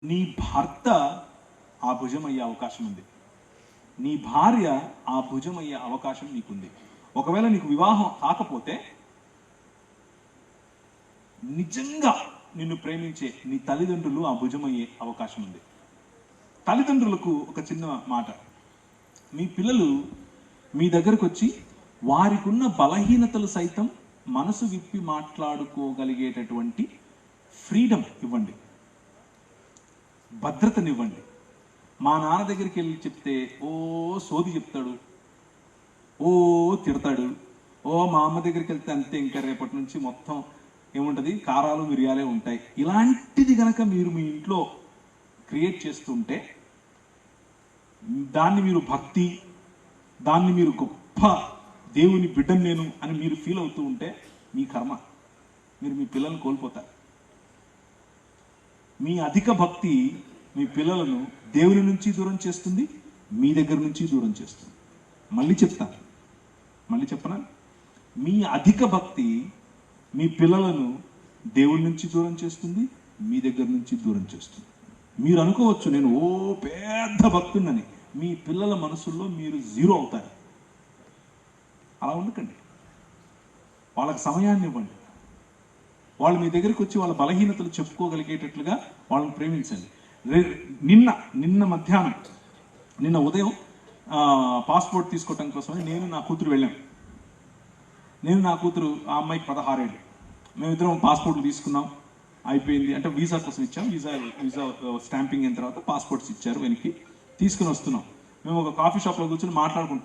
నీ భర్త ఆ భుజం అయ్యే అవకాశం ఉంది. నీ భార్య ఆ భుజం అయ్యే అవకాశం నీకుంది. ఒకవేళ నీకు వివాహం కాకపోతే నిజంగా నిన్ను ప్రేమించే నీ తల్లిదండ్రులు ఆ భుజం అయ్యే అవకాశం ఉంది. తల్లిదండ్రులకు ఒక చిన్న మాట, మీ పిల్లలు మీ దగ్గరకు వచ్చి వారికి ఉన్న బలహీనతలు సైతం మనసు విప్పి మాట్లాడుకోగలిగేటటువంటి ఫ్రీడమ్ ఇవ్వండి, భద్రతనివ్వండి. మా నాన్న దగ్గరికి వెళ్ళి చెప్తే ఓ సోది చెప్తాడు, ఓ తిడతాడు, ఓ మా అమ్మ దగ్గరికి వెళ్తే అంతే, ఇంకా రేపటి నుంచి మొత్తం ఏముంటుంది, కారాలు మిరియాలే ఉంటాయి. ఇలాంటిది గనక మీరు మీ ఇంట్లో క్రియేట్ చేస్తుంటే, దాన్ని మీరు భక్తి, దాన్ని మీరు గొప్ప దేవుని బిడ్డను నేను అని మీరు ఫీల్ అవుతూ ఉంటే మీ కర్మ, మీరు మీ పిల్లల్ని కోల్పోతారు. మీ అధిక భక్తి మీ పిల్లలను దేవుని నుంచి దూరం చేస్తుంది, మీ దగ్గర నుంచి దూరం చేస్తుంది. మళ్ళీ చెప్పనా, మీ అధిక భక్తి మీ పిల్లలను దేవుడి నుంచి దూరం చేస్తుంది, మీ దగ్గర నుంచి దూరం చేస్తుంది. మీరు అనుకోవచ్చు నేను ఓ పెద్ద భక్తున్నని, మీ పిల్లల మనసుల్లో మీరు జీరో అవుతారు. అలా ఉండకండి, వాళ్ళకి సమయాన్ని ఇవ్వండి. వాళ్ళు మీ దగ్గరికి వచ్చి వాళ్ళ బలహీనతలు చెప్పుకోగలిగేటట్లుగా వాళ్ళని ప్రేమించండి. నిన్న ఉదయం పాస్పోర్ట్ తీసుకోవటం కోసమని నేను నా కూతురు వెళ్ళాను. ఆ అమ్మాయికి 16 ఏళ్ళు. మేమిద్దరం పాస్పోర్ట్లు తీసుకున్నాం, అయిపోయింది. అంటే వీసా కోసం ఇచ్చాం, వీసా స్టాంపింగ్ అయిన తర్వాత పాస్పోర్ట్స్ ఇచ్చారు, వెనక్కి తీసుకుని వస్తున్నాం. మేము ఒక కాఫీ షాప్లో కూర్చొని మాట్లాడుకుంటున్నాం.